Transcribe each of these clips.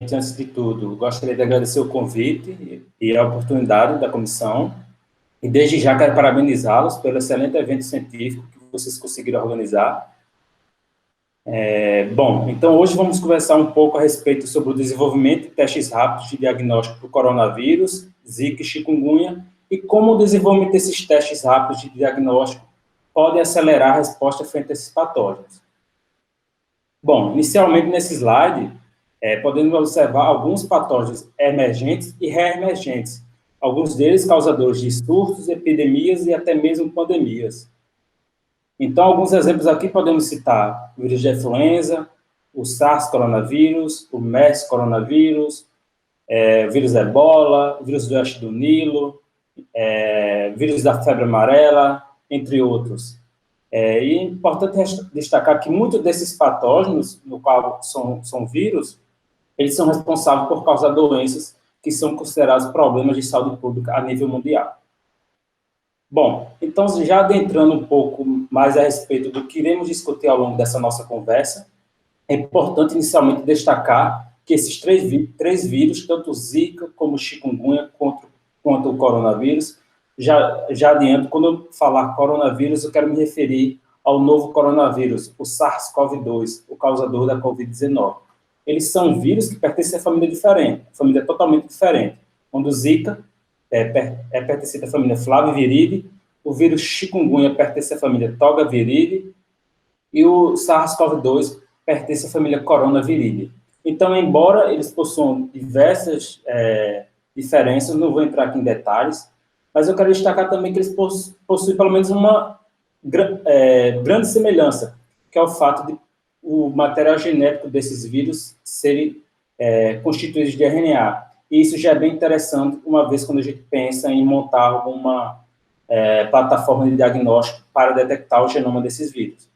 Antes de tudo, gostaria de agradecer o convite e a oportunidade da comissão, e desde já quero parabenizá-los pelo excelente evento científico que vocês conseguiram organizar. Bom, então hoje vamos conversar um pouco a respeito sobre o desenvolvimento de testes rápidos de diagnóstico do coronavírus, Zika e chikungunya, e como o desenvolvimento desses testes rápidos de diagnóstico pode acelerar a resposta frente a esses patógenos. Bom, inicialmente nesse slide, podemos observar alguns patógenos emergentes e reemergentes, alguns deles causadores de surtos, epidemias e até mesmo pandemias. Então, alguns exemplos aqui podemos citar o vírus de influenza, o SARS coronavírus, o MERS coronavírus, o vírus da ebola, o vírus do oeste do Nilo, vírus da febre amarela, entre outros. E é importante destacar que muitos desses patógenos, no qual são vírus, eles são responsáveis por causar doenças que são consideradas problemas de saúde pública a nível mundial. Bom, então, já adentrando um pouco mais a respeito do que iremos discutir ao longo dessa nossa conversa, é importante inicialmente destacar que esses três vírus, tanto o Zika como o chikungunya, quanto o coronavírus, já adianto, quando eu falar coronavírus, eu quero me referir ao novo coronavírus, o SARS-CoV-2, o causador da Covid-19. Eles são vírus que pertencem a família diferente, família totalmente diferente, onde o Zika pertence à família Flaviviridae, o vírus chikungunya pertence à família Togaviridae e o SARS-CoV-2 pertence à família Coronaviridae. Então, embora eles possuam diversas diferenças, não vou entrar aqui em detalhes, mas eu quero destacar também que eles possuem pelo menos uma grande semelhança, que é o fato de o material genético desses vírus serem constituídos de RNA. E isso já é bem interessante, uma vez quando a gente pensa em montar alguma plataforma de diagnóstico para detectar o genoma desses vírus.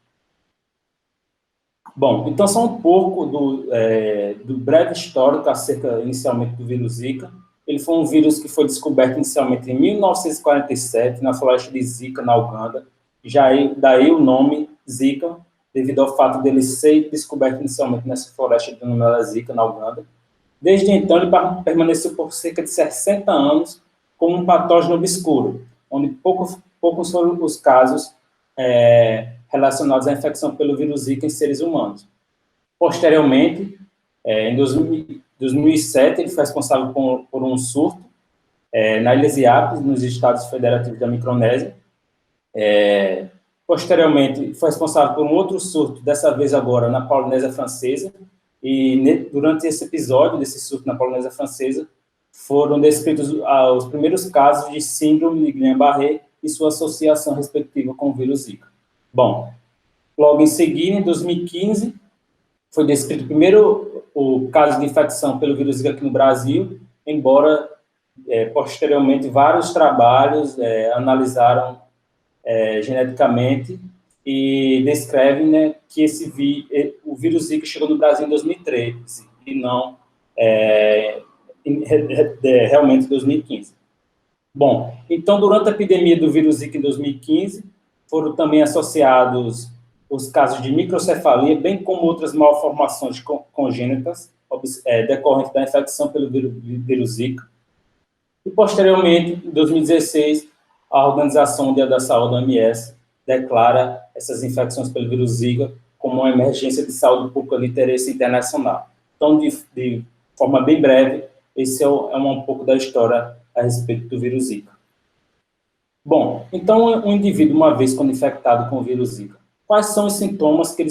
Bom, então só um pouco do breve histórico acerca, inicialmente, do vírus Zika. Ele foi um vírus que foi descoberto inicialmente em 1947, na floresta de Zika, na Uganda. Daí o nome Zika, devido ao fato dele ser descoberto inicialmente nessa floresta denominada Zika, na Uganda. Desde então, ele permaneceu por cerca de 60 anos como um patógeno obscuro, onde poucos foram os casos relacionados à infecção pelo vírus Zika em seres humanos. Posteriormente, em 2007, ele foi responsável por um surto na Ilha Iapes, nos Estados Federativos da Micronésia. Posteriormente, foi responsável por um outro surto, dessa vez agora na Polinésia Francesa, e durante esse episódio, desse surto na Polinésia Francesa, foram descritos os primeiros casos de síndrome de Guillain-Barré e sua associação respectiva com o vírus Zika. Bom, logo em seguida, em 2015, foi descrito primeiro o caso de infecção pelo vírus Zika aqui no Brasil, embora posteriormente vários trabalhos analisaram geneticamente e descrevem, né, que o vírus Zika chegou no Brasil em 2013 e não realmente em 2015. Bom, então, durante a epidemia do vírus Zika em 2015, foram também associados os casos de microcefalia, bem como outras malformações congênitas decorrentes da infecção pelo vírus Zika. E, posteriormente, em 2016, a Organização Mundial da Saúde, a OMS, declara essas infecções pelo vírus Zika como uma emergência de saúde pública de interesse internacional. Então, de forma bem breve, esse é um pouco da história a respeito do vírus Zika. Bom, então, um indivíduo, uma vez quando infectado com o vírus Zika, quais são os sintomas que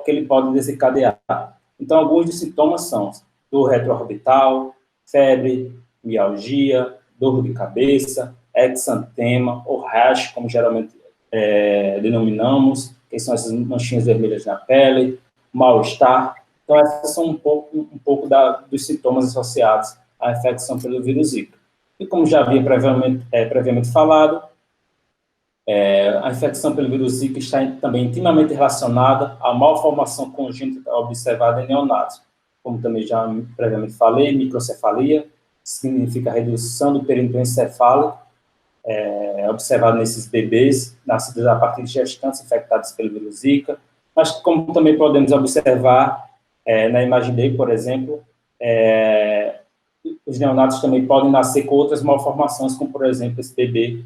ele pode desencadear? Então, alguns dos sintomas são dor retroorbital, febre, mialgia, dor de cabeça, exantema ou rash, como geralmente denominamos, que são essas manchinhas vermelhas na pele, mal-estar. Então, essas são um pouco dos sintomas associados à infecção pelo vírus Zika. E como já havia previamente falado, a infecção pelo vírus Zika está também intimamente relacionada à malformação congênita observada em neonatos. Como também já previamente falei, microcefalia significa redução do perímetro encefálico, observado nesses bebês nascidos a partir de gestantes infectados pelo vírus Zika, mas como também podemos observar na imagem dele, por exemplo, os neonatos também podem nascer com outras malformações, como, por exemplo, esse bebê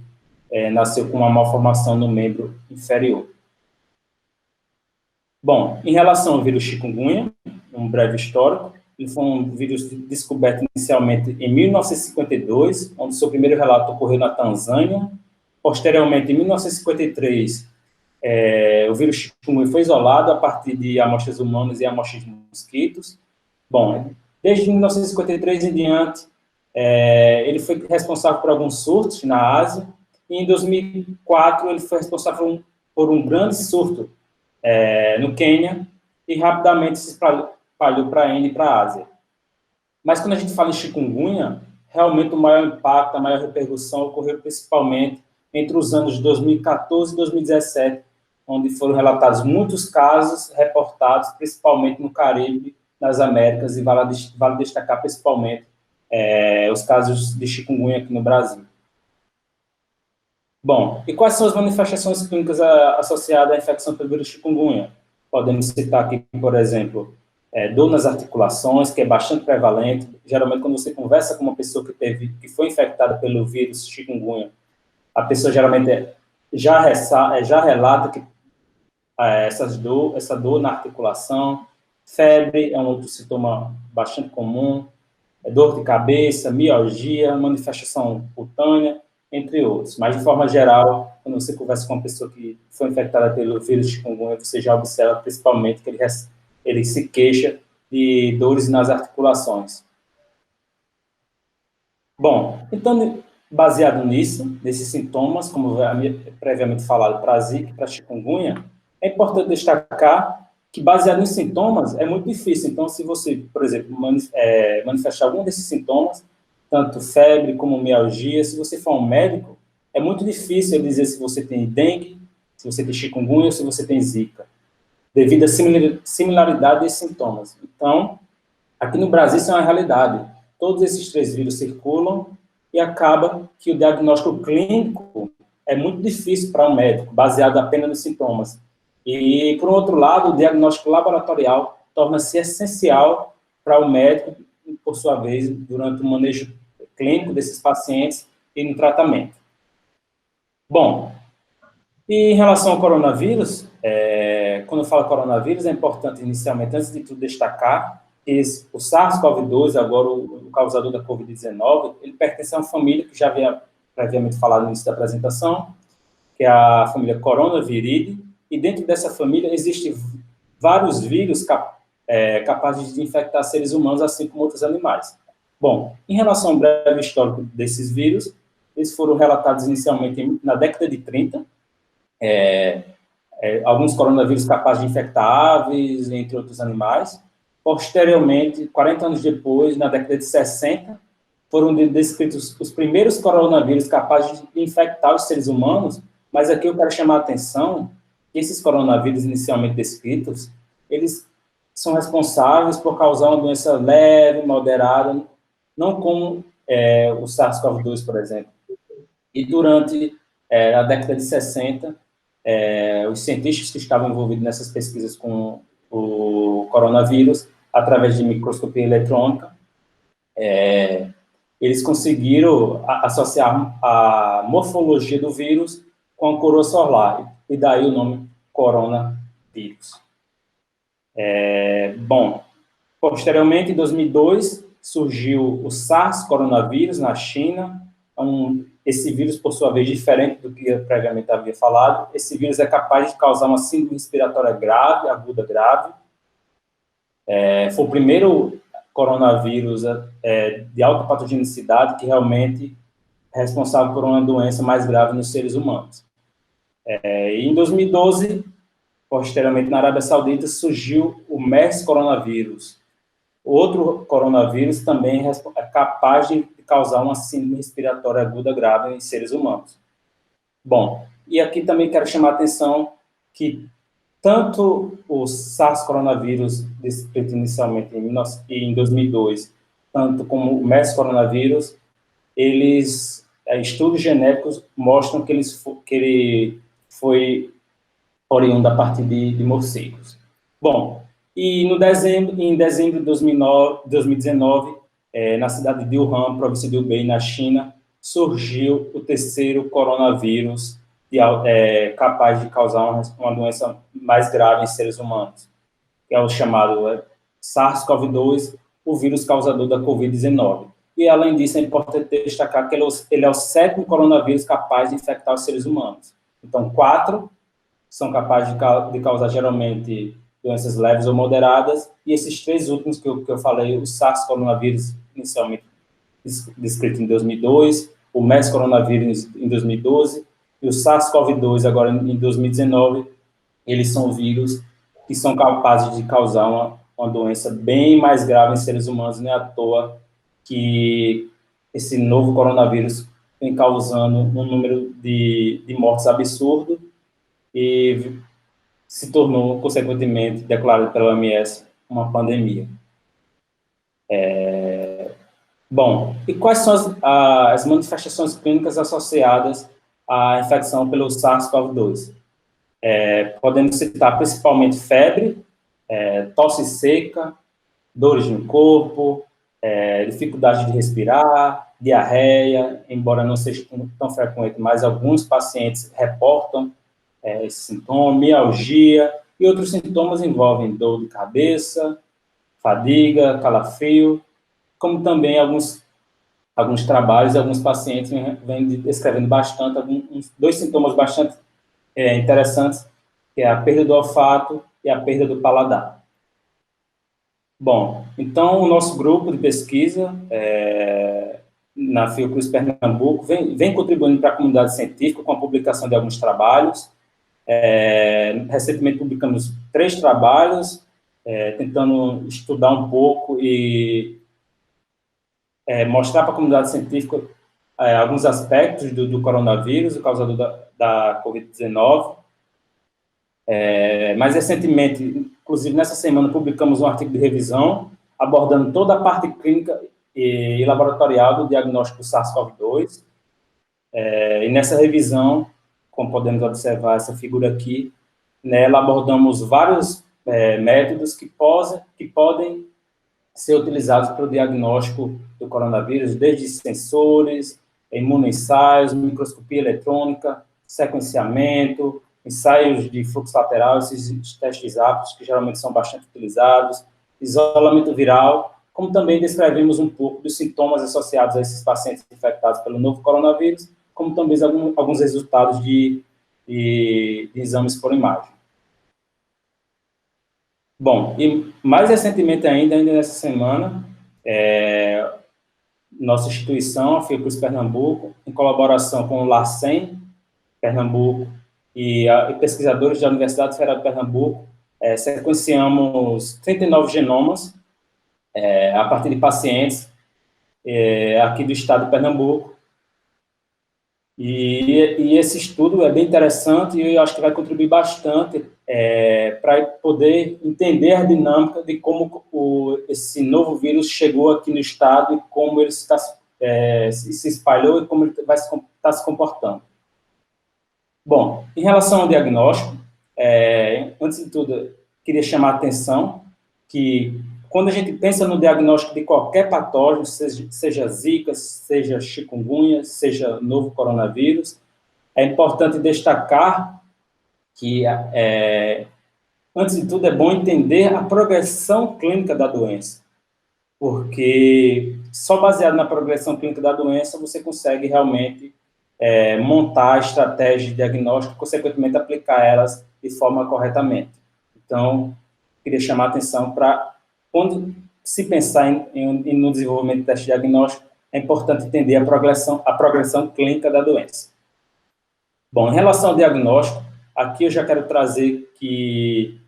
nasceu com uma malformação no membro inferior. Bom, em relação ao vírus chikungunya, um breve histórico, ele foi um vírus descoberto inicialmente em 1952, onde seu primeiro relato ocorreu na Tanzânia. Posteriormente, em 1953, o vírus chikungunya foi isolado a partir de amostras humanas e amostras de mosquitos. Bom, desde 1953 em diante, ele foi responsável por alguns surtos na Ásia, e em 2004 ele foi responsável por um grande surto no Quênia, e rapidamente se espalhou para a Índia e para a Ásia. Mas quando a gente fala em chikungunya, realmente o maior impacto, a maior repercussão ocorreu principalmente entre os anos de 2014 e 2017, onde foram relatados muitos casos reportados, principalmente no Caribe, nas Américas, e vale destacar principalmente os casos de chikungunya aqui no Brasil. Bom, e quais são as manifestações clínicas associadas à infecção pelo vírus chikungunya? Podemos citar aqui, por exemplo, dor nas articulações, que é bastante prevalente. Geralmente, quando você conversa com uma pessoa que foi infectada pelo vírus chikungunya, a pessoa geralmente já relata que essa dor na articulação. Febre é um outro sintoma bastante comum, dor de cabeça, mialgia, manifestação cutânea, entre outros. Mas, de forma geral, quando você conversa com uma pessoa que foi infectada pelo vírus chikungunya, você já observa principalmente que ele se queixa de dores nas articulações. Bom, então, baseado nesses sintomas, como previamente falado para a Zika e para a chikungunya, é importante destacar que, baseado nos sintomas, é muito difícil. Então, se você, por exemplo, manifestar algum desses sintomas, tanto febre como mialgia, se você for um médico, é muito difícil dizer se você tem dengue, se você tem chikungunya ou se você tem zika, devido à similaridade desses sintomas. Então, aqui no Brasil isso é uma realidade. Todos esses 3 vírus circulam e acaba que o diagnóstico clínico é muito difícil para um médico, baseado apenas nos sintomas. E, por outro lado, o diagnóstico laboratorial torna-se essencial para o médico, por sua vez, durante o manejo clínico desses pacientes e no tratamento. Bom, e em relação ao coronavírus, quando eu falo coronavírus, é importante, inicialmente, antes de tudo, destacar que o SARS-CoV-2, agora o causador da Covid-19, ele pertence a uma família que já havia previamente falado no início da apresentação, que é a família Coronaviridae, e dentro dessa família existem vários vírus capazes de infectar seres humanos, assim como outros animais. Bom, em relação ao breve histórico desses vírus, eles foram relatados inicialmente na década de 30, alguns coronavírus capazes de infectar aves, entre outros animais. Posteriormente, 40 anos depois, na década de 60, foram descritos os primeiros coronavírus capazes de infectar os seres humanos, mas aqui eu quero chamar a atenção que esses coronavírus inicialmente descritos, eles são responsáveis por causar uma doença leve, moderada, não como o SARS-CoV-2, por exemplo. E durante a década de 60, os cientistas que estavam envolvidos nessas pesquisas com o coronavírus, através de microscopia eletrônica, eles conseguiram associar a morfologia do vírus com a coroa solar, e daí o nome coronavírus. Bom, posteriormente, em 2002, surgiu o SARS coronavírus na China. Esse vírus, por sua vez, diferente do que eu previamente havia falado, esse vírus é capaz de causar uma síndrome respiratória grave, aguda grave. Foi o primeiro coronavírus de alta patogenicidade que realmente é responsável por uma doença mais grave nos seres humanos. E em 2012, posteriormente na Arábia Saudita, surgiu o MERS coronavírus. Outro coronavírus também é capaz de causar uma síndrome respiratória aguda grave em seres humanos. Bom, e aqui também quero chamar a atenção que tanto o SARS coronavírus, descrito inicialmente em 2002, tanto como o MERS coronavírus, estudos genéticos mostram que ele foi oriundo a partir de morcegos. Bom, E em dezembro de 2019, na cidade de Wuhan, província de Hubei, na China, surgiu o terceiro coronavírus capaz de causar uma doença mais grave em seres humanos, que é o chamado SARS-CoV-2, o vírus causador da Covid-19. E, além disso, é importante destacar que ele é o sétimo coronavírus capaz de infectar os seres humanos. Então, 4 são capazes de causar, geralmente, doenças leves ou moderadas, e esses 3 últimos que eu falei, o SARS-coronavírus, inicialmente descrito em 2002, o MERS-coronavírus em 2012, e o SARS-CoV-2, agora em 2019, eles são vírus que são capazes de causar uma doença bem mais grave em seres humanos, não é à toa que esse novo coronavírus vem causando um número de mortes absurdo e se tornou, consequentemente, declarado pela OMS, uma pandemia. Bom, e quais são as manifestações clínicas associadas à infecção pelo SARS-CoV-2? Podemos citar principalmente febre, tosse seca, dores no corpo, dificuldade de respirar, diarreia, embora não seja tão frequente, mas alguns pacientes reportam esse sintoma, mialgia, e outros sintomas envolvem dor de cabeça, fadiga, calafrio, como também alguns trabalhos, alguns pacientes vêm descrevendo bastante, dois sintomas bastante interessantes, que é a perda do olfato e a perda do paladar. Bom, então o nosso grupo de pesquisa na Fiocruz Pernambuco vem contribuindo para a comunidade científica com a publicação de alguns trabalhos. Recentemente publicamos 3 trabalhos, tentando estudar um pouco e mostrar para a comunidade científica alguns aspectos do coronavírus, o causador da Covid-19. Mais recentemente, inclusive nessa semana, publicamos um artigo de revisão abordando toda a parte clínica e laboratorial do diagnóstico do SARS-CoV-2. E nessa revisão, como podemos observar essa figura aqui, nela abordamos vários métodos que podem ser utilizados para o diagnóstico do coronavírus, desde sensores, imunoensaios, microscopia eletrônica, sequenciamento, ensaios de fluxo lateral, esses testes rápidos que geralmente são bastante utilizados, isolamento viral, como também descrevemos um pouco dos sintomas associados a esses pacientes infectados pelo novo coronavírus, como também alguns resultados de exames por imagem. Bom, e mais recentemente ainda nessa semana, nossa instituição, a Fiocruz Pernambuco, em colaboração com o LACEN Pernambuco e pesquisadores da Universidade Federal de Pernambuco, sequenciamos 39 genomas a partir de pacientes aqui do estado de Pernambuco. E esse estudo é bem interessante e eu acho que vai contribuir bastante para poder entender a dinâmica de como esse novo vírus chegou aqui no estado e como ele se espalhou e como ele vai estar se comportando. Bom, em relação ao diagnóstico, antes de tudo, queria chamar a atenção que quando a gente pensa no diagnóstico de qualquer patógeno, seja Zika, seja chikungunya, seja novo coronavírus, é importante destacar que, antes de tudo, é bom entender a progressão clínica da doença, porque só baseado na progressão clínica da doença você consegue realmente montar a estratégia de diagnóstico e, consequentemente, aplicar elas de forma corretamente. Então, queria chamar a atenção para, quando se pensar no desenvolvimento de teste diagnóstico, é importante entender a progressão clínica da doença. Bom, em relação ao diagnóstico, aqui eu já quero trazer que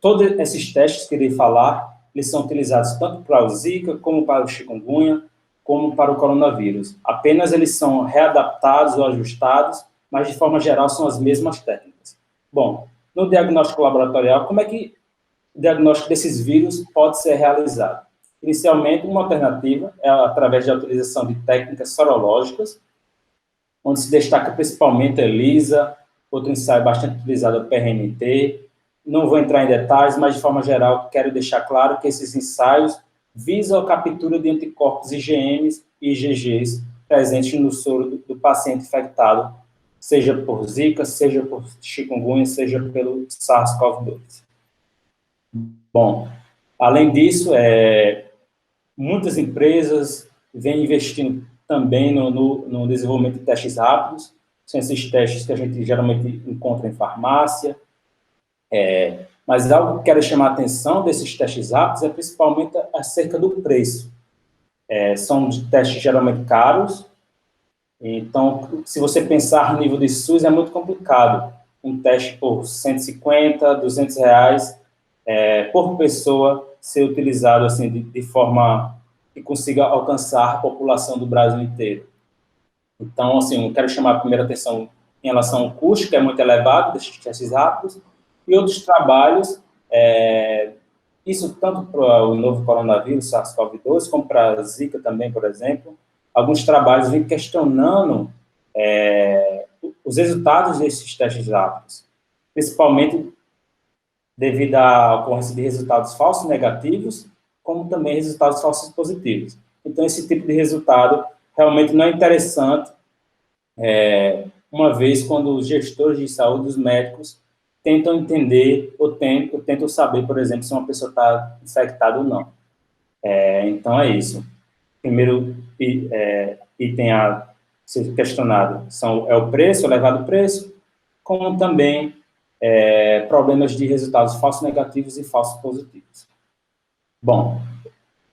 todos esses testes que eu irei falar, eles são utilizados tanto para o Zika, como para o chikungunya, como para o coronavírus. Apenas eles são readaptados ou ajustados, mas de forma geral são as mesmas técnicas. Bom, no diagnóstico laboratorial, como é que o diagnóstico desses vírus pode ser realizado? Inicialmente, uma alternativa é através da utilização de técnicas sorológicas, onde se destaca principalmente a ELISA, outro ensaio bastante utilizado é o PRNT, não vou entrar em detalhes, mas, de forma geral, quero deixar claro que esses ensaios visam a captura de anticorpos IgMs e IgGs presentes no soro do paciente infectado, seja por Zika, seja por chikungunya, seja pelo SARS-CoV-2. Bom, além disso, muitas empresas vêm investindo também no desenvolvimento de testes rápidos, são esses testes que a gente geralmente encontra em farmácia, mas algo que quero chamar a atenção desses testes rápidos é principalmente acerca do preço. São testes geralmente caros, então, se você pensar no nível de SUS, é muito complicado. Um teste por 150, 200 reais por pessoa ser utilizado assim, de forma que consiga alcançar a população do Brasil inteiro. Então, assim, eu quero chamar a primeira atenção em relação ao custo, que é muito elevado desses testes rápidos, e outros trabalhos, isso tanto para o novo coronavírus, SARS-CoV-2, como para a Zika também, por exemplo. Alguns trabalhos vêm questionando os resultados desses testes rápidos, principalmente devido à ocorrência de resultados falsos negativos, como também resultados falsos positivos. Então, esse tipo de resultado realmente não é interessante, uma vez quando os gestores de saúde, os médicos, tentam entender ou tentam saber, por exemplo, se uma pessoa está infectada ou não. Então, é isso. Primeiro item a ser questionado é o preço, o elevado preço, como também problemas de resultados falsos negativos e falsos positivos. Bom,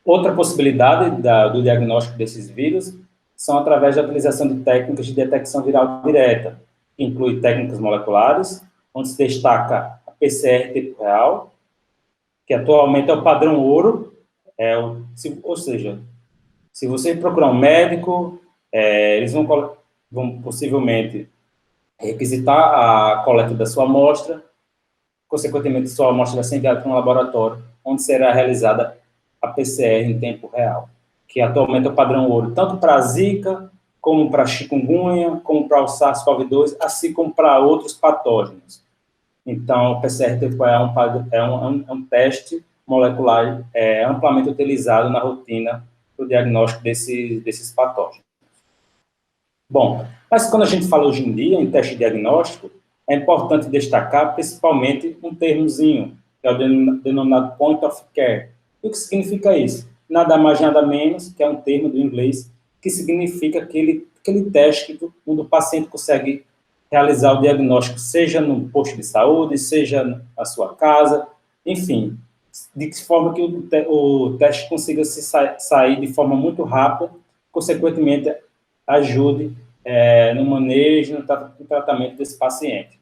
outra possibilidade do diagnóstico desses vírus são através da utilização de técnicas de detecção viral direta, que inclui técnicas moleculares, onde se destaca a PCR tempo real, que atualmente é o padrão ouro, ou seja, se você procurar um médico, eles vão possivelmente requisitar a coleta da sua amostra, consequentemente, sua amostra vai ser enviada para um laboratório, onde será realizada a PCR em tempo real, que atualmente é o padrão ouro, tanto para a Zika, como para a chikungunya, como para o SARS-CoV-2, assim como para outros patógenos. Então, o PCR em tempo real é um teste molecular amplamente utilizado na rotina para o diagnóstico desses patógenos. Bom, mas quando a gente fala hoje em dia em teste diagnóstico, é importante destacar principalmente um termozinho, que é o denominado Point of Care. E o que significa isso? Nada mais, nada menos, que é um termo do inglês, que significa aquele teste que o paciente consegue realizar o diagnóstico, seja no posto de saúde, seja na sua casa, enfim, de que forma que o teste consiga sair de forma muito rápida, consequentemente ajude no manejo, no tratamento desse paciente.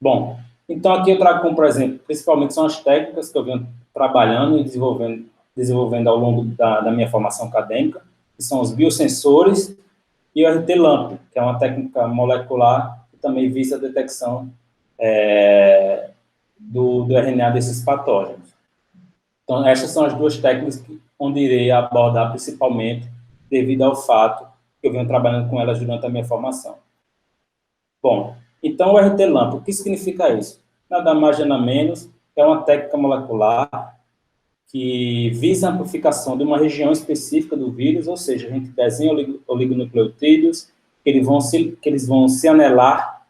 Bom, então aqui eu trago como, por exemplo, principalmente são as técnicas que eu venho trabalhando e desenvolvendo ao longo da minha formação acadêmica, que são os biosensores e o RT-LAMP, que é uma técnica molecular que também visa a detecção do RNA desses patógenos. Então, essas são as duas técnicas onde irei abordar principalmente devido ao fato que eu venho trabalhando com elas durante a minha formação. Bom, então o RT-LAMP, o que significa isso? Nada mais, nada menos, é uma técnica molecular que visa a amplificação de uma região específica do vírus, ou seja, a gente desenha oligonucleotídeos, que eles vão se anelar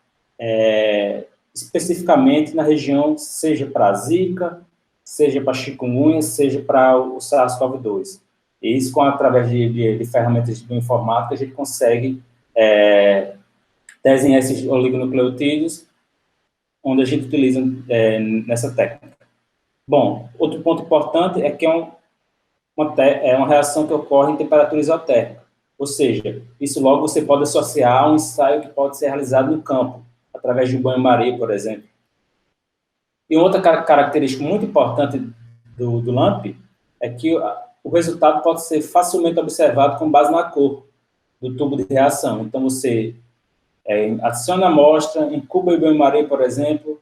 especificamente na região, seja para a Zika, seja para a chikungunya, seja para o SARS-CoV-2. E isso, através de ferramentas de bioinformática, a gente consegue desenhar esses oligonucleotídeos, onde a gente utiliza nessa técnica. Bom, outro ponto importante é que é uma reação que ocorre em temperatura isotérmica, ou seja, isso logo você pode associar a um ensaio que pode ser realizado no campo, através de um banho-maria, por exemplo. E outra característica muito importante do LAMP é que o resultado pode ser facilmente observado com base na cor do tubo de reação. Então, você adiciona a amostra, incuba o banho-maria, por exemplo,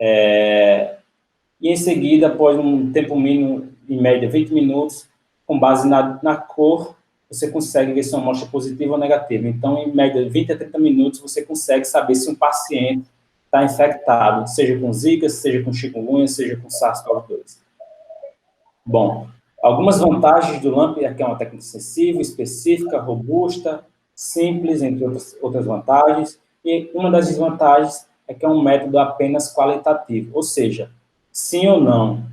e em seguida, após um tempo mínimo, em média 20 minutos, com base na cor, você consegue ver se é uma amostra positiva ou negativa. Então, em média 20 a 30 minutos, você consegue saber se um paciente está infectado, seja com Zika, seja com chikungunya, seja com SARS-CoV-2. Bom, algumas vantagens do LAMP é que é uma técnica sensível, específica, robusta, simples, entre outras vantagens, e uma das desvantagens é que é um método apenas qualitativo, ou seja, sim ou não,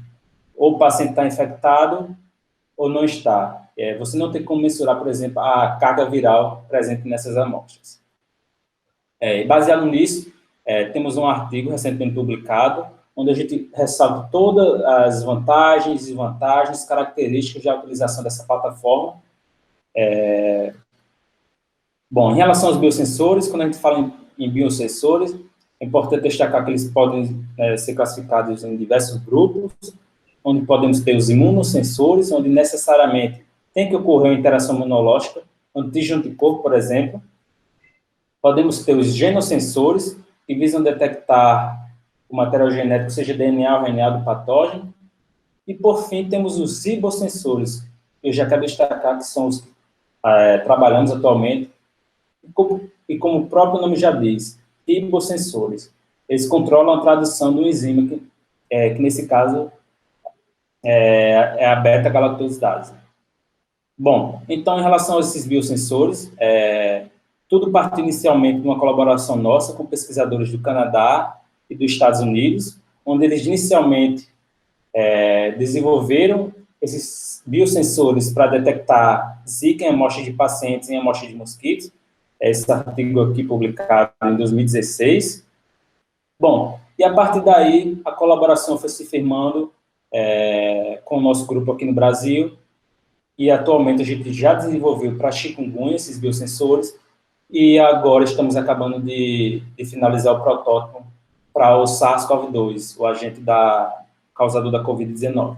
ou o paciente está infectado ou não está. Você não tem como mensurar, por exemplo, a carga viral presente nessas amostras. Baseado nisso, temos um artigo recentemente publicado, onde a gente ressalta todas as vantagens, desvantagens, características da utilização dessa plataforma. Bom, em relação aos biosensores, quando a gente fala em biosensores, é importante destacar que eles podem ser classificados em diversos grupos, onde podemos ter os imunossensores, onde necessariamente tem que ocorrer uma interação imunológica, antígeno-anticorpo, por exemplo. Podemos ter os genossensores, que visam detectar o material genético, seja DNA ou RNA do patógeno. E, por fim, temos os ribossensores, que eu já quero destacar que são os que trabalhamos atualmente, e como o próprio nome já diz, ribossensores. Eles controlam a tradução do enzima, que nesse caso é a beta-galactosidase. Bom, então, em relação a esses biosensores, tudo partiu inicialmente de uma colaboração nossa com pesquisadores do Canadá e dos Estados Unidos, onde eles inicialmente desenvolveram esses biosensores para detectar Zika em amostras de pacientes, em amostras de mosquitos. Esse artigo aqui publicado em 2016. Bom, e a partir daí, a colaboração foi se firmando com o nosso grupo aqui no Brasil, e atualmente a gente já desenvolveu para chikungunya esses biosensores, e agora estamos acabando de finalizar o protótipo para o SARS-CoV-2, o agente causador da Covid-19.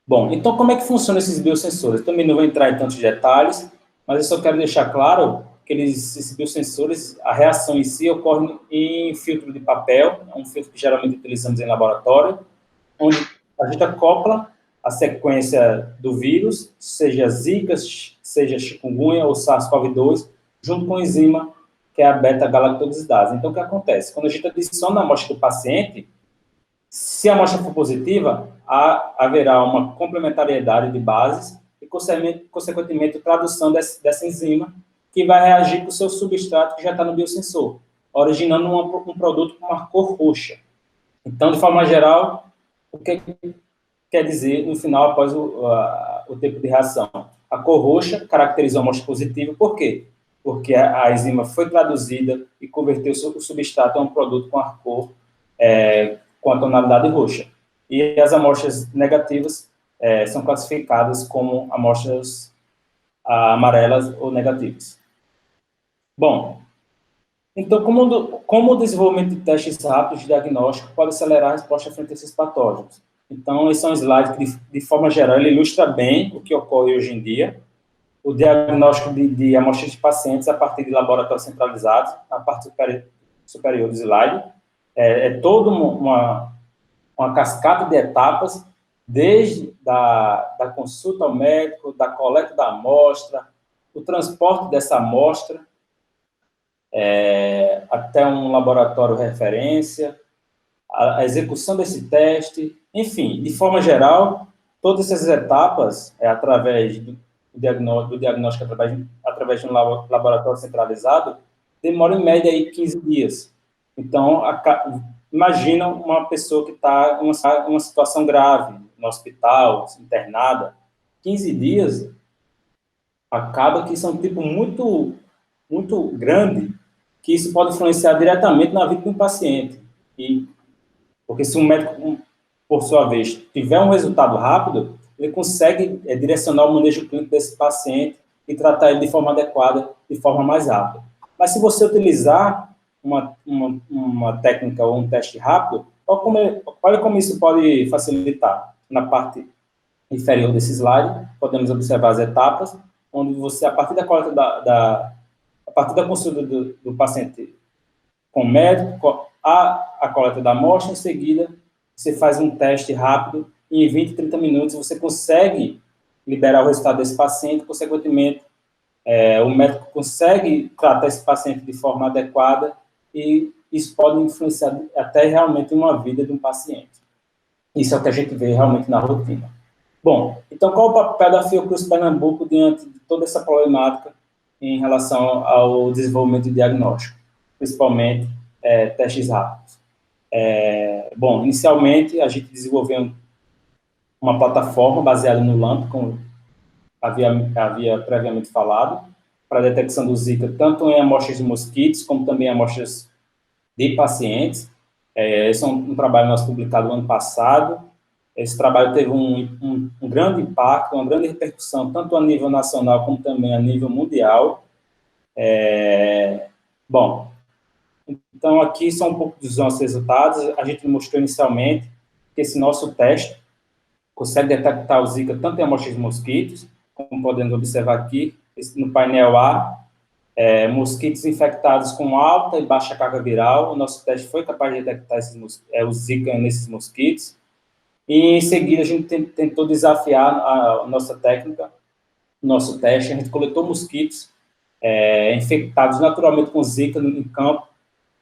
Bom, então como é que funcionam esses biosensores? Eu também não vou entrar em tantos detalhes, mas eu só quero deixar claro que esses biosensores, a reação em si ocorre em filtro de papel, é um filtro que geralmente utilizamos em laboratório, onde a gente acopla a sequência do vírus, seja Zika, seja chikungunya ou SARS-CoV-2, junto com a enzima, que é a beta-galactosidase. Então, o que acontece? Quando a gente adiciona a amostra do paciente, se a amostra for positiva, haverá uma complementariedade de bases e, consequentemente, tradução dessa enzima, que vai reagir com o seu substrato que já está no biosensor, originando um produto com uma cor roxa. Então, de forma geral, o que quer dizer, no final, após o tempo de reação? A cor roxa caracterizou a amostra positiva, por quê? Porque a enzima foi traduzida e converteu o substrato a um produto com a cor, com a tonalidade roxa. E as amostras negativas são classificadas como amostras amarelas ou negativas. Bom, então, como o desenvolvimento de testes rápidos de diagnóstico pode acelerar a resposta frente a esses patógenos? Então, esse é um slide que, de forma geral, ele ilustra bem o que ocorre hoje em dia, o diagnóstico de amostras de pacientes a partir de laboratórios centralizados, na parte superior do slide. Toda uma cascata de etapas, desde da consulta ao médico, da coleta da amostra, o transporte dessa amostra, até um laboratório referência, a execução desse teste, enfim, de forma geral, todas essas etapas, através do diagnóstico através de um laboratório centralizado, demora em média aí 15 dias. Então, imagina uma pessoa que está em uma situação grave, no hospital, internada, 15 dias, acaba que isso é um tipo muito, muito grande, que isso pode influenciar diretamente na vida do paciente. Porque se um médico, por sua vez, tiver um resultado rápido, ele consegue direcionar o manejo clínico desse paciente e tratar ele de forma adequada, de forma mais rápida. Mas se você utilizar uma técnica ou um teste rápido, olha como isso pode facilitar. Na parte inferior desse slide, podemos observar as etapas, onde você, a partir da coleta a partir da consulta do paciente com o médico, a coleta da amostra, em seguida, você faz um teste rápido e em 20, 30 minutos você consegue liberar o resultado desse paciente, consequentemente, o médico consegue tratar esse paciente de forma adequada e isso pode influenciar até realmente uma vida de um paciente. Isso é o que a gente vê realmente na rotina. Bom, então qual o papel da Fiocruz Pernambuco diante de toda essa problemática em relação ao desenvolvimento de diagnóstico, principalmente testes rápidos? Bom, inicialmente a gente desenvolveu uma plataforma baseada no LAMP, como havia previamente falado, para a detecção do Zika, tanto em amostras de mosquitos, como também em amostras de pacientes. Esse é um trabalho nosso publicado no ano passado. Esse trabalho teve um grande impacto, uma grande repercussão, tanto a nível nacional, como também a nível mundial. Bom, então aqui são um pouco dos nossos resultados. A gente mostrou inicialmente que esse nosso teste consegue detectar o Zika tanto em amostras de mosquitos, como podemos observar aqui, no painel A, mosquitos infectados com alta e baixa carga viral. O nosso teste foi capaz de detectar o Zika nesses mosquitos. E, em seguida, a gente tentou desafiar a nossa técnica, nosso teste. A gente coletou mosquitos infectados naturalmente com Zika em campo,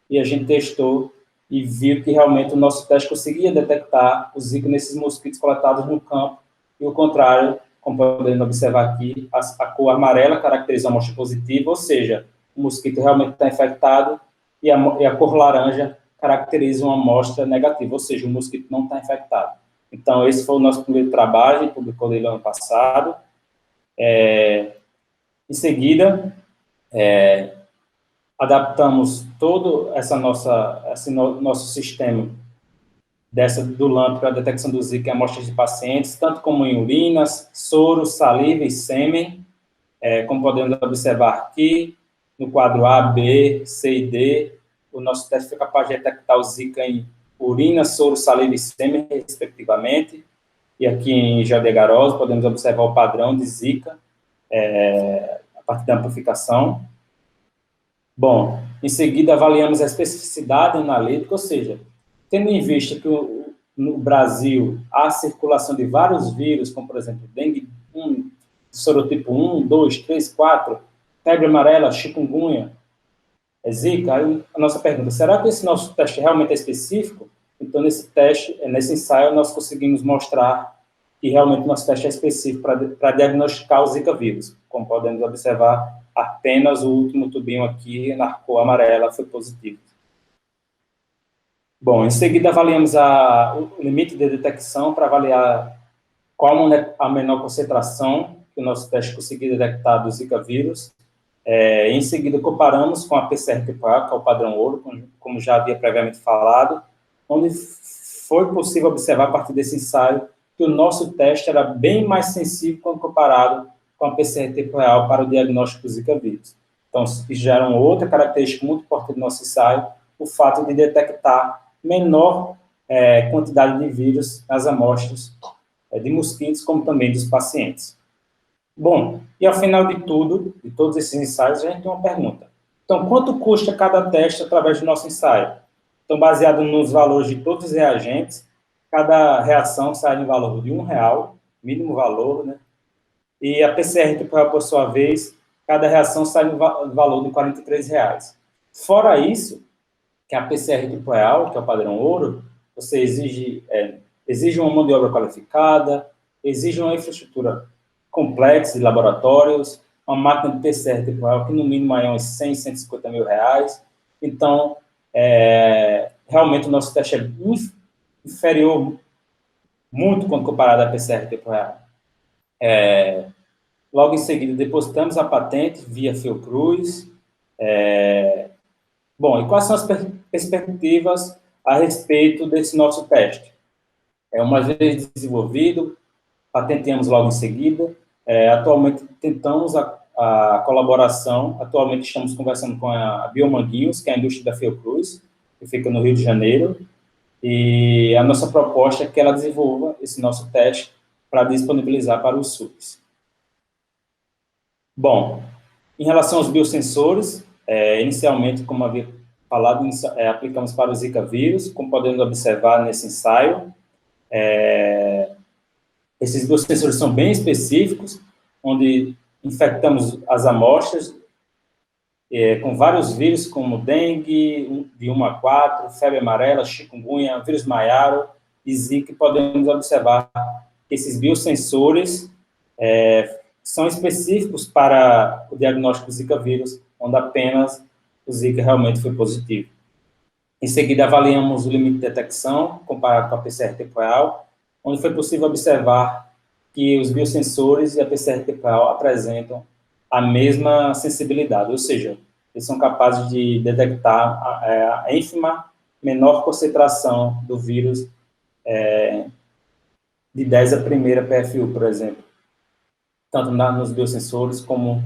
e a gente testou e viu que realmente o nosso teste conseguia detectar o Zika nesses mosquitos coletados no campo, e o contrário, como podemos observar aqui, a cor amarela caracteriza a amostra positiva, ou seja, o mosquito realmente está infectado, e a cor laranja caracteriza uma amostra negativa, ou seja, o mosquito não está infectado. Então, esse foi o nosso primeiro trabalho, a gente publicou ele ano passado. Em seguida, adaptamos todo esse nosso sistema do LAMP para a detecção do Zika em amostras de pacientes, tanto como em urinas, soro, saliva e sêmen, como podemos observar aqui, no quadro A, B, C e D, o nosso teste foi capaz de detectar o Zika em urina, soro, saliva e sêmen, respectivamente, e aqui em Jadegarose podemos observar o padrão de Zika, a partir da amplificação. Bom, em seguida avaliamos a especificidade analítica, ou seja, tendo em vista que no Brasil há circulação de vários vírus, como, por exemplo, dengue 1, sorotipo 1, 2, 3, 4, febre amarela, chikungunya, Zika, aí a nossa pergunta, será que esse nosso teste realmente é específico? Então, nesse ensaio, nós conseguimos mostrar que realmente o nosso teste é específico para diagnosticar o Zika vírus. Como podemos observar, apenas o último tubinho aqui, na cor amarela, foi positivo. Bom, em seguida avaliamos o limite de detecção para avaliar qual a menor concentração que o nosso teste conseguiu detectar do Zika vírus. Em seguida, comparamos com a PCR tipo A, que é o padrão ouro, como já havia previamente falado, onde foi possível observar, a partir desse ensaio, que o nosso teste era bem mais sensível quando comparado com a PCR tempo real para o diagnóstico do Zika vírus. Então, isso já era uma outra característica muito importante do nosso ensaio, o fato de detectar menor quantidade de vírus nas amostras de mosquitos, como também dos pacientes. Bom, e ao final de tudo, de todos esses ensaios, a gente tem uma pergunta. Então, quanto custa cada teste através do nosso ensaio? Então, baseado nos valores de todos os reagentes, cada reação sai no valor de R$1, mínimo valor, né? E a PCR tipo real, por sua vez, cada reação sai no valor de R$43. Fora isso, que a PCR tipo real, que é o padrão ouro, você exige uma mão de obra qualificada, exige uma infraestrutura complexa de laboratórios, uma máquina de PCR tipo real, que no mínimo é uns 100, 150 mil reais. Então, realmente o nosso teste é inferior muito quando comparado à PCR tipo real. Logo em seguida, depositamos a patente via Fiocruz. Bom, e quais são as perspectivas a respeito desse nosso teste? Uma vez desenvolvido, patenteamos logo em seguida. Atualmente, tentamos a colaboração. Atualmente, estamos conversando com a Biomanguinhos, que é a indústria da Fiocruz, que fica no Rio de Janeiro. E a nossa proposta é que ela desenvolva esse nosso teste para disponibilizar para os SUS. Bom, em relação aos biosensores, inicialmente, como havia falado, aplicamos para o Zika vírus, como podemos observar nesse ensaio. Esses biosensores são bem específicos, onde infectamos as amostras com vários vírus, como dengue, de 1 a 4, febre amarela, chikungunya, vírus Maiaro e Zika. Podemos observar que esses biosensores são específicos para o diagnóstico do Zika vírus, onde apenas o Zika realmente foi positivo. Em seguida, avaliamos o limite de detecção, comparado com a PCR temporal, onde foi possível observar que os biosensores e a PCR temporal apresentam a mesma sensibilidade, ou seja, eles são capazes de detectar a ínfima menor concentração do vírus de 10 a primeira PFU, por exemplo, tanto nos biosensores como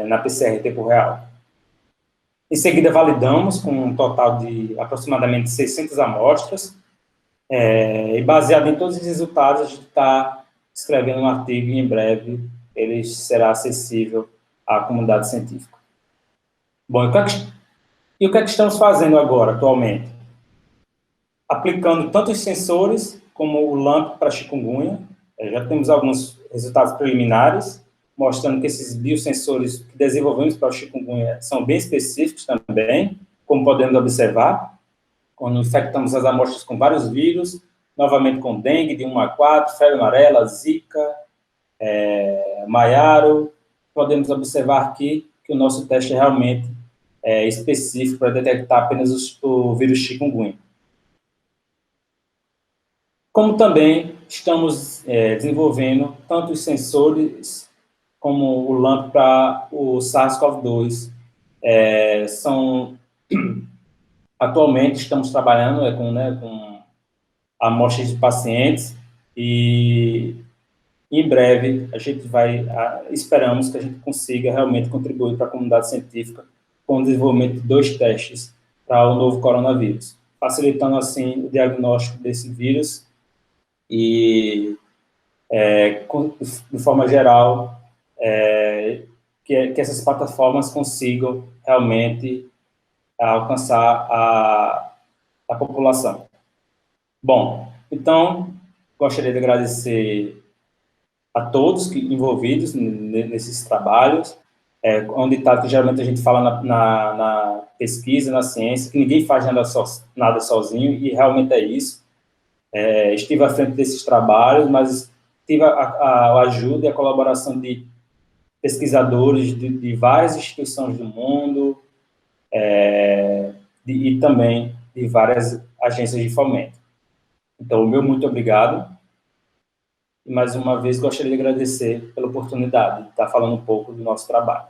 na PCR tempo real. Em seguida, validamos com um total de aproximadamente 600 amostras, e baseado em todos os resultados, a gente está escrevendo um artigo e em breve ele será acessível à comunidade científica. Bom, e o que é que estamos fazendo agora, atualmente? Aplicando tanto os sensores como o LAMP para chikungunya. Já temos alguns resultados preliminares, mostrando que esses biosensores que desenvolvemos para o chikungunya são bem específicos também, como podemos observar, quando infectamos as amostras com vários vírus, novamente com dengue de 1 a 4, febre amarela, Zika, Maiaro, podemos observar aqui que o nosso teste realmente é específico para detectar apenas o vírus chikungunya. Como também estamos desenvolvendo tanto os sensores como o LAMP para o SARS-CoV-2. Atualmente estamos trabalhando com amostras de pacientes e em breve esperamos que a gente consiga realmente contribuir para a comunidade científica com o desenvolvimento de 2 testes para o novo coronavírus, facilitando assim o diagnóstico desse vírus e, de forma geral, que essas plataformas consigam realmente alcançar a população. Bom, então, gostaria de agradecer a todos envolvidos nesses trabalhos, onde está que geralmente a gente fala na pesquisa, na ciência, que ninguém faz nada sozinho, e realmente é isso. Estive à frente desses trabalhos, mas tive a ajuda e a colaboração de pesquisadores de várias instituições do mundo, e também de várias agências de fomento. Então, o meu muito obrigado. E, mais uma vez, gostaria de agradecer pela oportunidade de estar falando um pouco do nosso trabalho.